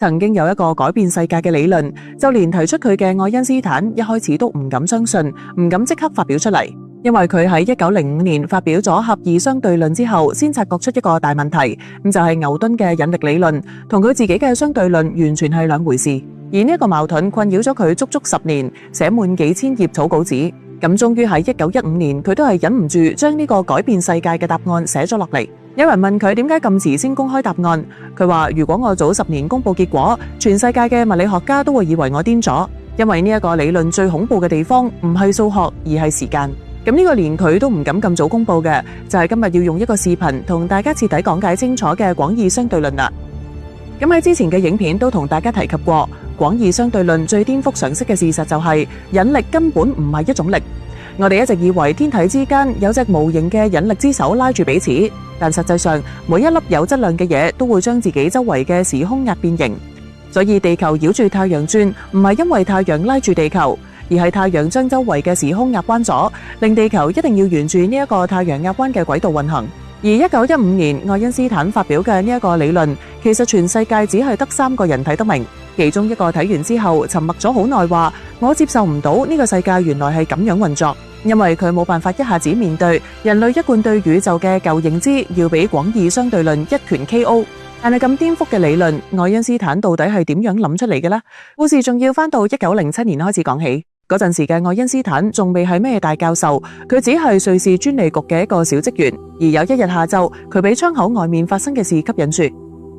曾經有一個改變世界嘅理論，就連提出佢嘅愛因斯坦一開始都唔敢相信，唔敢即刻發表出嚟，因為佢喺1905年發表咗狹義相對論之後，先察覺出一個大問題，咁就係牛頓嘅引力理論同佢自己嘅相對論完全係兩回事。而呢一個矛盾困擾咗佢足足10年，寫滿幾千頁草稿紙。咁終於喺1915年，佢都係忍唔住將呢個改變世界嘅答案寫咗落嚟。有人問佢點解咁遲先公開答案，佢話如果我早10年公佈結果，全世界嘅物理學家都會以為我癲咗，因為呢一個理論最恐怖嘅地方唔係數學，而係時間。咁呢個連佢都唔敢咁早公佈嘅，就係今日要用一個視頻同大家徹底講解清楚嘅廣義相對論啦。咁喺之前嘅影片都同大家提及過，廣義相對論最顛覆常識嘅事實就係引力根本唔係一種力。我哋一直以為天體之間有隻無形嘅引力之手拉住彼此，但實際上每一粒有質量嘅嘢都會將自己周圍嘅時空壓變形。所以地球繞住太陽轉，唔係因為太陽拉住地球，而係太陽將周圍嘅時空壓彎咗，令地球一定要沿住呢一個太陽壓彎嘅軌道運行。而1915年愛因斯坦發表嘅呢一個理論，其實全世界只係得3個人睇得明，其中一個睇完之後沉默咗好耐，話我接受唔到呢個世界原來係咁樣運作，因為佢冇辦法一下子面對人類一貫對宇宙嘅舊認知，要俾廣義相對論一拳 KO。但係咁顛覆嘅理論，愛因斯坦到底係點樣諗出嚟嘅呢？故事仲要翻到1907年開始講起。嗰陣時嘅愛因斯坦仲未係咩大教授，佢只係瑞士專利局嘅一個小職員。而有一日下晝，佢俾窗口外面發生嘅事吸引住，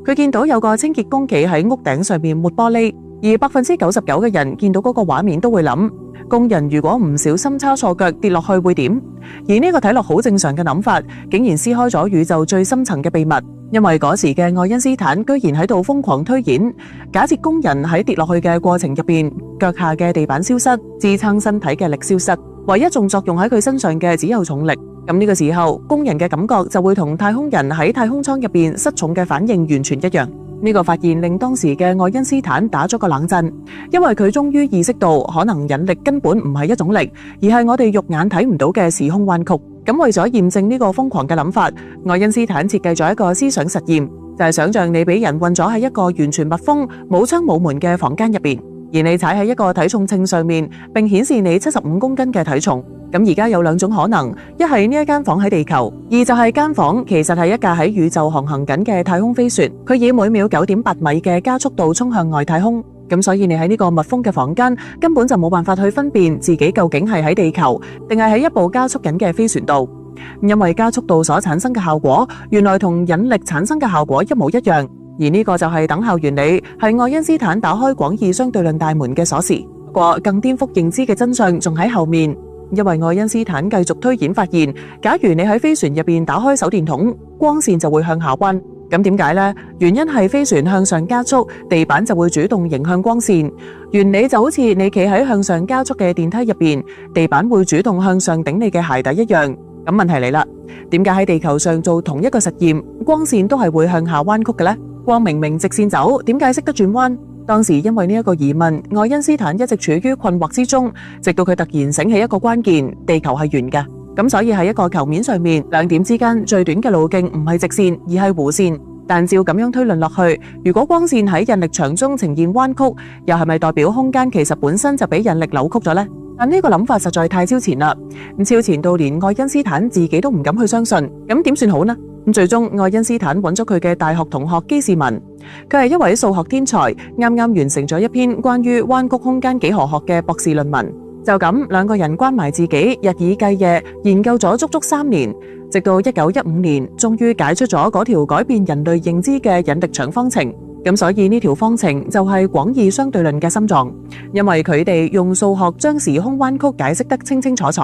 佢見到有個清潔工企喺屋頂上面抹玻璃，而99%嘅人見到嗰個畫面都會諗，工人如果唔小心差錯腳跌落去會點？而呢個睇落好正常嘅諗法，竟然撕開咗宇宙最深層嘅秘密。因為嗰時嘅愛因斯坦居然喺度瘋狂推演，假設工人喺跌落去嘅過程入邊，腳下嘅地板消失，支撐身體嘅力消失，唯一仲作用喺佢身上嘅只有重力。咁呢個時候，工人嘅感覺就會同太空人喺太空艙入邊失重嘅反應完全一樣。呢個發現令當時嘅愛因斯坦打咗個冷震，因為佢終於意識到可能引力根本唔係一種力，而係我哋肉眼睇唔到嘅時空彎曲。咁為咗驗證呢個瘋狂嘅諗法，愛因斯坦設計咗一個思想實驗，就係想象你俾人困咗喺一個完全密封、冇窗冇門嘅房間入邊，而你踩喺一個體重秤上面，並顯示你75公斤嘅體重。咁而家有2種可能，一係呢一間房喺地球，二就係間房其實係一架喺宇宙航行緊嘅太空飛船，佢以每秒9.8米嘅加速度衝向外太空。咁所以你喺呢個密封嘅房間根本就冇辦法去分辨自己究竟係喺地球定係喺一部加速緊嘅飛船度，因為加速度所產生嘅效果原來同引力產生嘅效果一模一樣，而呢個就係等效原理，係愛因斯坦打開廣義相對論大門嘅鎖匙。不過更顛覆認知嘅真相仲喺後面，因為愛因斯坦繼續推演發現，假如你喺飛船入邊打開手電筒，光線就會向下彎。咁點解呢？原因係飛船向上加速，地板就會主動迎向光線。原理就好似你企喺向上加速嘅電梯入邊，地板會主動向上頂你嘅鞋底一樣。咁問題嚟啦，點解喺地球上做同一個實驗，光線都係會向下彎曲嘅呢？光明明直線走，點解識得轉彎？當時因為呢一個疑問，愛因斯坦一直處於困惑之中，直到佢突然醒起一個關鍵：地球係圓嘅。咁所以喺一個球面上面，兩點之間最短嘅路徑唔係直線，而係弧線。但照咁樣推論落去，如果光線喺引力場中呈現彎曲，又係咪代表空間其實本身就俾引力扭曲咗呢？但呢個諗法實在太超前啦，超前到連愛因斯坦自己都唔敢去相信。咁點算好呢？最終愛因斯坦揾咗佢嘅大學同學基士文，佢係一位數學天才，啱啱完成咗一篇關於彎曲空間幾何學嘅博士論文。就咁，兩個人關埋自己，日以繼夜研究咗足足3年，直到1915年，終於解出咗嗰條改變人類認知嘅引力場方程。咁所以呢條方程就係廣義相對論嘅心臟，因為佢哋用數學將時空彎曲解釋得清清楚楚。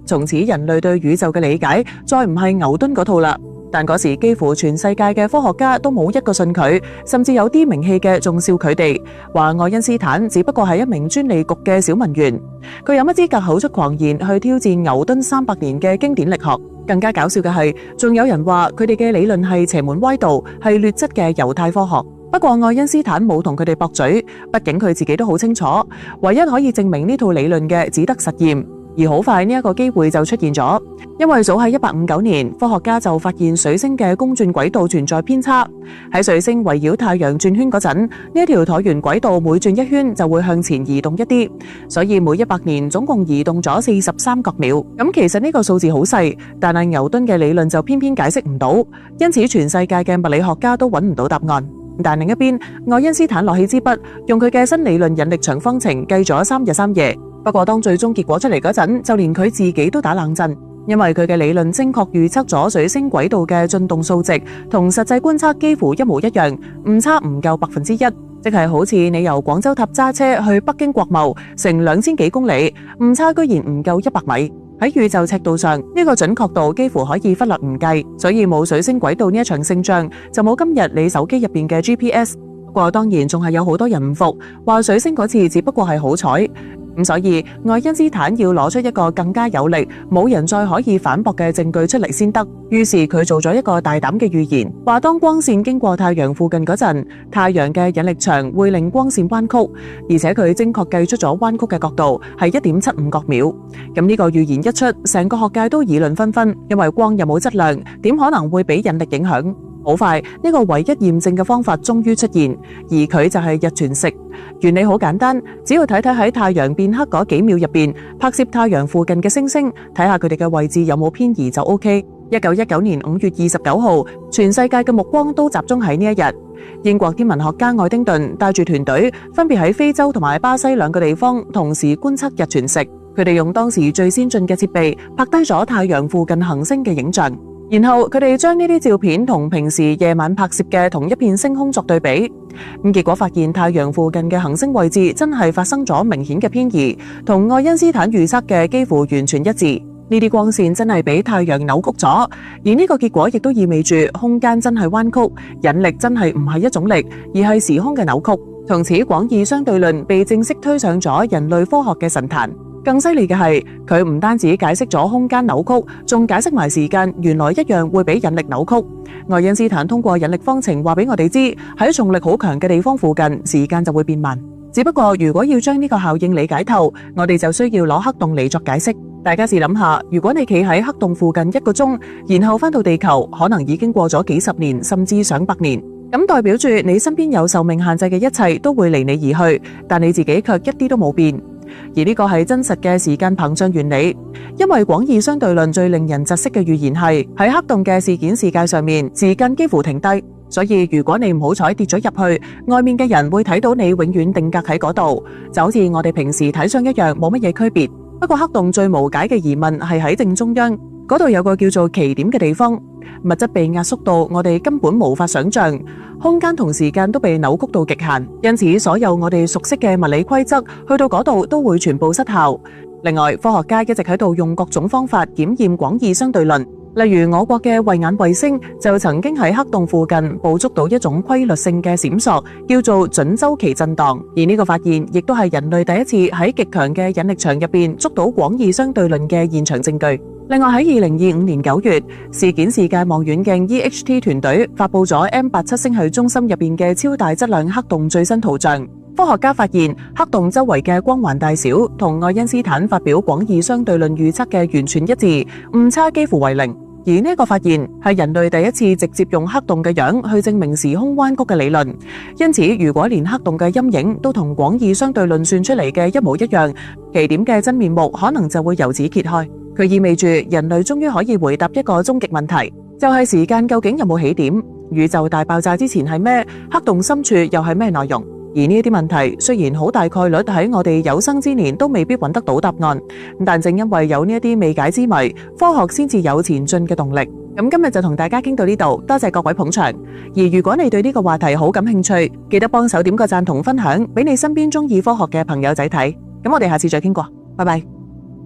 從此人類對宇宙嘅理解再唔係牛頓嗰套啦。但嗰時幾乎全世界嘅科學家都冇一個信佢，甚至有啲名氣嘅仲笑佢哋，話愛因斯坦只不過係一名專利局嘅小文員，佢有乜資格口出狂言去挑戰牛頓300年嘅經典力學？更加搞笑嘅係，仲有人話佢哋嘅理論係邪門歪道，係劣質嘅猶太科學。不過愛因斯坦冇同佢哋駁嘴，畢竟佢自己都好清楚，唯一可以證明呢套理論嘅只得實驗。而而好快呢個機會就出現咗，因為早喺1859年，科學家就發現水星嘅公轉軌道存在偏差。喺水星圍繞太陽轉圈嗰陣，呢條橢圓軌道每轉一圈就會向前移動一啲，所以每100年總共移動咗43角秒。咁其實呢個數字好細，但係牛頓嘅理論就偏偏解釋唔到，因此全世界嘅物理學家都揾唔到答案。但另一邊，愛因斯坦攞起支筆，用佢嘅新理論引力場方程計咗3日3夜。不過當最終結果出嚟嗰陣，就連佢自己都打冷震，因為佢嘅理論精確預測咗水星軌道嘅進動數值，同實際觀測幾乎一模一樣，誤差唔夠1%，即係好似你由廣州塔揸車去北京國貿，成2000幾公里，誤差居然唔夠100米。喺宇宙尺度上，呢個準確度幾乎可以忽略唔計，所以冇水星軌道呢一場勝仗，就冇今日你手機入邊嘅 GPS。不過當然仲係有好多人唔服，話水星嗰次只不過係好彩。咁所以愛因斯坦要攞出一個更加有力、冇人再可以反駁嘅證據出嚟先得。於是佢做咗一個大膽嘅預言，話當光線經過太陽附近嗰陣，太陽嘅引力場會令光線彎曲，而且佢精確計出咗彎曲嘅角度係1.75角秒。咁呢個預言一出，成個學界都議論紛紛，因為光又冇質量，點可能會俾引力影響？好快，呢個唯一驗證嘅方法終於出現，而佢就係日全食。原理好簡單，只要睇睇喺太陽變黑嗰幾秒入邊，拍攝太陽附近嘅星星，睇下佢哋嘅位置有冇偏移就 OK。1919年5月29號，全世界嘅目光都集中喺呢一日。英國天文學家愛丁頓帶住團隊，分別喺非洲同埋巴西2個地方同時觀測日全食。佢哋用當時最先進嘅設備拍低咗太陽附近行星嘅影像。然後佢哋將呢啲照片同平時夜晚拍攝嘅同一片星空作對比，結果發現太陽附近嘅行星位置真係發生咗明顯嘅偏移，同愛因斯坦預測嘅幾乎完全一致。呢啲光線真係俾太陽扭曲咗，而呢個結果亦都意味住空間真係彎曲，引力真係唔係一種力，而係時空嘅扭曲。從此廣義相對論被正式推上咗人類科學嘅神壇。更犀利嘅係，佢唔單止解釋咗空間扭曲，仲解釋埋時間原來一樣會俾引力扭曲。愛因斯坦通過引力方程話俾我哋知，喺重力好強嘅地方附近，時間就會變慢。只不過如果要將呢個效應理解透，我哋就需要攞黑洞嚟作解釋。大家試諗下，如果你企喺黑洞附近1個鐘，然後返到地球，可能已經過咗幾十年，甚至上百年。咁代表住你身邊有壽命限制嘅一切都會離你而去，但你自己卻一啲都冇變。而呢個係真實嘅時間膨脹原理，因為廣義相對論最令人窒息嘅預言係喺黑洞嘅事件視界上面，時間幾乎停低。所以如果你唔好彩跌咗入去，外面嘅人會睇到你永遠定格喺嗰度，就好似我哋平時睇相一樣，冇乜嘢區別。不過黑洞最無解嘅疑問係喺正中央嗰度有個叫做奇點嘅地方，物質被壓縮到我哋根本無法想象。空間同時間都被扭曲到極限，因此所有我哋熟悉嘅物理規則去到嗰度都會全部失效。另外，科學家一直喺度用各種方法檢驗廣義相對論，例如我國嘅慧眼衛星就曾經喺黑洞附近捕捉到一種規律性嘅閃爍，叫做準周期震盪。而呢個發現亦都係人類第一次喺極強嘅引力場入邊捉到廣義相對論嘅現場證據。另外喺2025年9月，事件視界望遠鏡 EHT 團隊發佈咗 M87 星系中心入邊嘅超大質量黑洞最新圖像。科學家發現黑洞周圍嘅光環大小同愛因斯坦發表廣義相對論預測嘅完全一致，誤差幾乎為0。而呢個發現係人類第一次直接用黑洞嘅樣去證明時空彎曲嘅理論。因此，如果連黑洞嘅陰影都同廣義相對論算出嚟嘅一模一樣，奇點嘅真面目可能就會由此揭開。佢意味住人類終於可以回答一個終極問題，就係時間究竟有冇起點？宇宙大爆炸之前係咩？黑洞深處又係咩內容？而呢啲問題雖然好大概率喺我哋有生之年都未必揾得到答案，但正因為有呢一啲未解之謎，科學先至有前進嘅動力。咁今日就同大家傾到呢度，多謝各位捧場。而如果你對呢個話題好感興趣，記得幫手點個讚同分享，俾你身邊中意科學嘅朋友仔睇。咁我哋下次再傾過，拜拜。